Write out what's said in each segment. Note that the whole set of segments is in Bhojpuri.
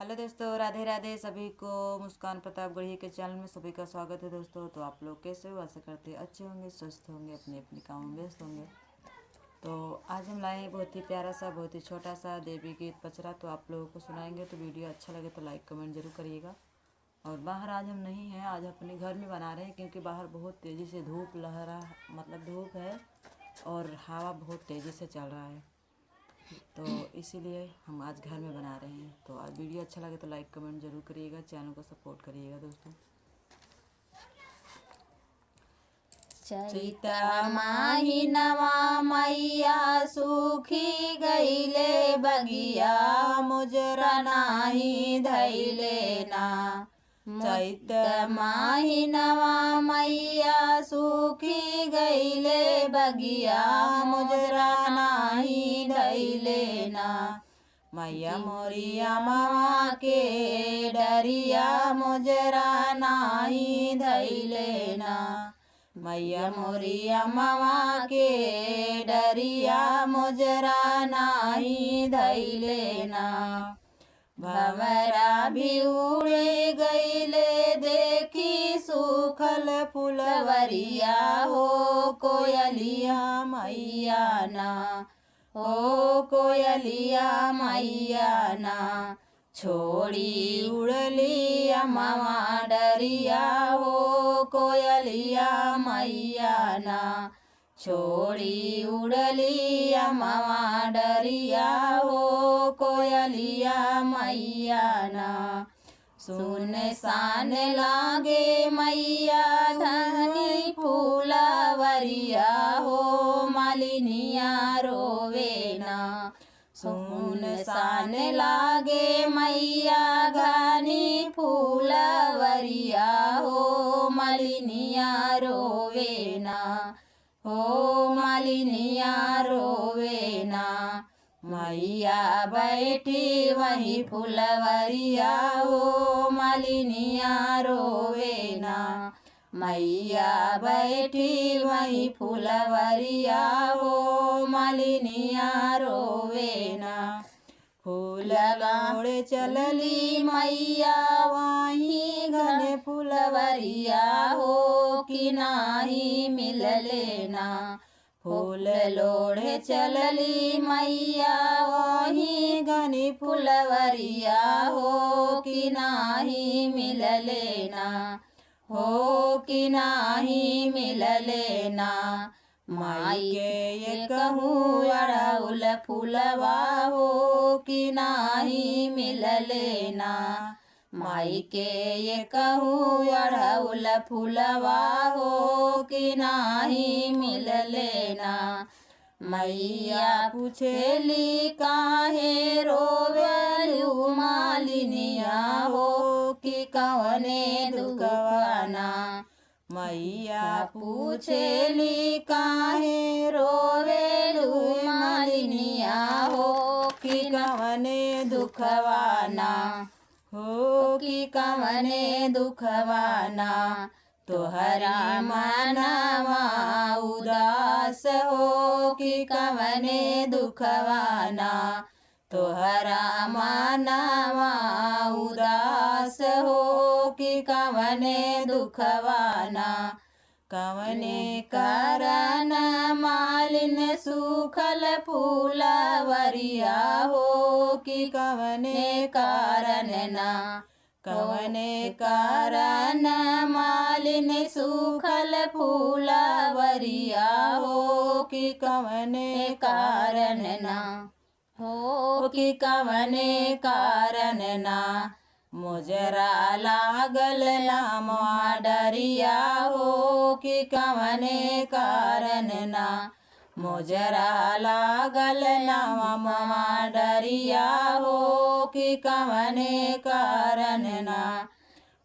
हेलो दोस्तों, राधे राधे। सभी को मुस्कान प्रतापगढ़ी के चैनल में सभी का स्वागत है। दोस्तों, तो आप लोग कैसे हो? आशा करते हैं अच्छे होंगे, स्वस्थ होंगे, अपने अपने कामों में व्यस्त होंगे। तो आज हम लाए हैं बहुत ही प्यारा सा, बहुत ही छोटा सा देवी गीत पचरा। तो आप लोगों को सुनाएंगे। तो वीडियो अच्छा लगे तो लाइक कमेंट जरूर करिएगा। और बाहर आज हम नहीं हैं, आज अपने घर में बना रहे हैं, क्योंकि बाहर बहुत तेज़ी से धूप लहरा धूप है और हवा बहुत तेज़ी से चल रहा है। तो इसीलिए हम आज घर में बना रहे हैं। तो आज वीडियो अच्छा लगे तो लाइक कमेंट जरूर करिएगा, चैनल को सपोर्ट करिएगा दोस्तों। चैता माहिनवा मैया सूखी गईले बगिया मुजरा नाही धैले ना। चैत माहिनवा मैया सूखी गईले बगिया मुजरा नाही धैले ना। मैया मोरिया मामा के डरिया मुजरा नाही धैले ना। मैया मोरिया मामा के डरिया मुजरा नाही धैले ना। भंवरा भी उड़े गईले देखी सूखल फुलवरिया हो कोयलिया मैया ना। हो कोयलिया मैया ना। छोड़ी उड़ली अम्मा डरिया हो कोयलिया मैया ना। छोड़ी उड़ली अम्मा डरिया हो कोयलिया मैया ना। सुनसान लागे मैया धनी फूलवरिया हो मालिनिया रोवे ना। सुनसान लागे मैया घनी फूलवरिया हो मालिनिया रोवे ना। हो मालिनिया रोवे ना। मैया बैठी वही फुलवरिया हो मालिनिया रोवे ना। मैया बैठी वही फुलवरिया हो मालिनिया रोवे ना। फूल लोड़े चलली मैया वही घने फुलवरिया हो कि नाही मिलले ना। फूल लोड़े चलली मैया वही घनी फुलवरिया हो कि नाही मिलले ना। हो कि नाही मिलले ना। माई के ये कहूँ अड़उल फूलवा हो कि नाही मिलले ना। माई के ये कहूँ अड़उल फूलवा हो कि नाही मिलले ना। मैया पूछेली काहे रोवेलू मालिनिया हो कि कवने दुखवाना। मैया पूछेली काहे रोवेलू मालिनिया हो कि कवने दुखवाना। हो कि कवने दुखवाना। तोहरा मनवा उदास हो कि कवने दुखवाना। तोहरा मनवा उदास हो कि कवने दुखवाना। कवने कारण मालिन सूखल फूलवरिया हो कि कवने कारण ना। कवने कारण मालिन सूखल फूलवरिया हो कि कवने कारण ना। हो कि कवने कारण ना। मुजरा लागल लामा डरिया हो कि कवने कारण ना। मुजरा लागल लामा डरिया हो कि कवने कारण ना।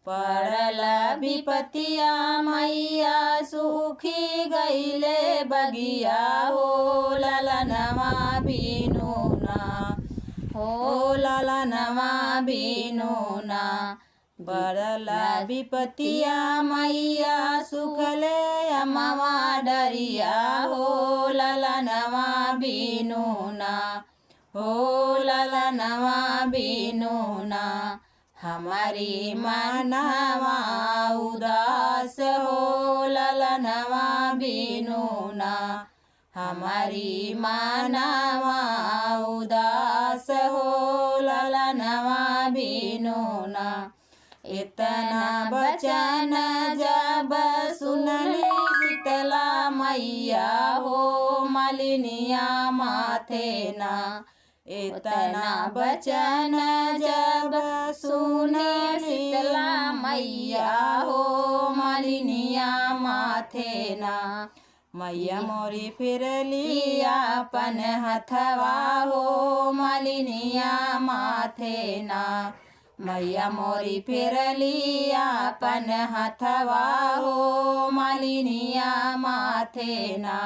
पड़ल विपतिया मैया सूखी गईले बगिया हो ललनवा बीनू ना। हो ललनवा बीनू ना। पड़ल विपतिया मैया सुखले अम्मा डरिया हो ललनवा बीनू ना। हो ललनवा बिनु ना हमारी मनवा उदास हो ललनवा बिनु ना हमारी मनवा उदास हो ललनवा बिनु ना इतना बचन जब सुनली शीतला मैया हो मलिनिया माथे ना इतना बचन जब सुने शीतला मैया हो मलिनिया माथे ना मैया मोरी फिरली अपन हथवा हो मलिनिया माथे ना मैया मोरी फिरली अपन हथवा हो मलिनिया माथे ना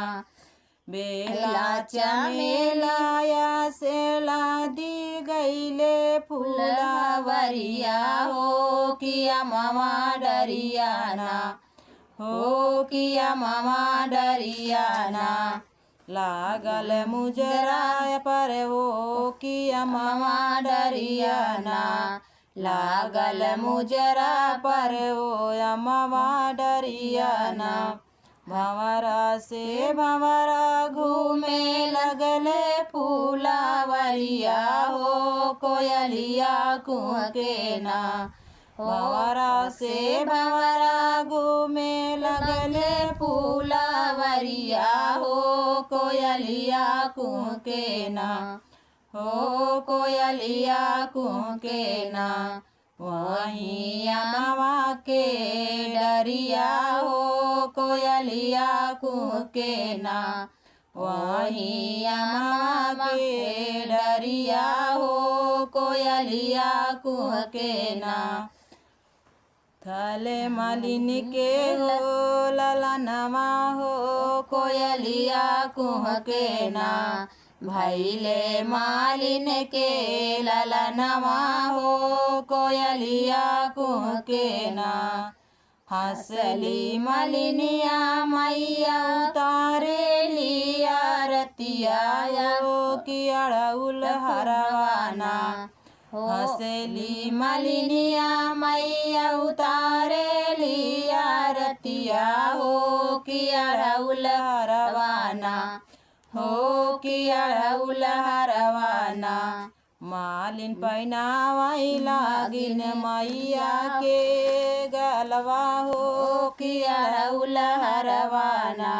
बेला चमेलाया सेला दी गईले फुलवरिया हो किया मामा डरिया ना हो किया मामा डरिया ना लागल मुजरा पर हो किया मामा डरिया ना लागल मुजरा पर हो मामा डरिया ना भंवरा से भंवरा घूमे लगले फूलावरिया हो कोयलिया कुहके ना भंवरा से भंवरा घूमे लगले फूलावरिया हो कोयलिया कुहके ना हो कोयलिया कुहके ना वहीं अमवा के डरिया हो कोयलिया कुहके ना वहीं अमवा के डरिया हो कोयलिया कुहके ना थले मालिन के हो ललनवा हो कोयलिया कुहके ना भैले मालिन के ललनवा हो कोयलिया कुहके ना हंसली मलिनिया मैया तारे लिया रतिया हो कि अड़उल हरवाना हंसली मलिनिया मैया उतारे लिया रतिया हो कि अड़उल हरवाना हो कि अड़उल हरवाना मालिन पहनावाई लागिन मैया के गलवा हो कि अड़उल हरवाना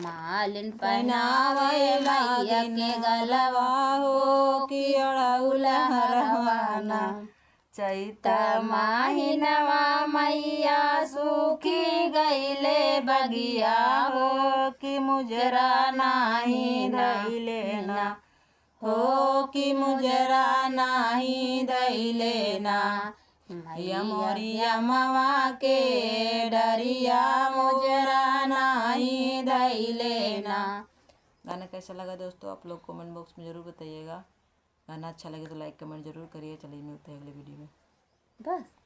मालिन पहनावाई लागिन के गलवा हो कि अड़उल हरवाना चैत माहिनवा मैया सूखी गईले बगिया हो कि मुजरा नाही धैले ना हो कि मुजरा नाही धैले ना मैया मोरिया मवा के डरिया मुजरा नाही धैले ना। गाना कैसा लगा दोस्तों आप लोग कमेंट बॉक्स में ज़रूर बताइएगा। गाना अच्छा लगे तो लाइक कमेंट जरूर करिए। चलिए मिलते हैं अगले वीडियो में बस।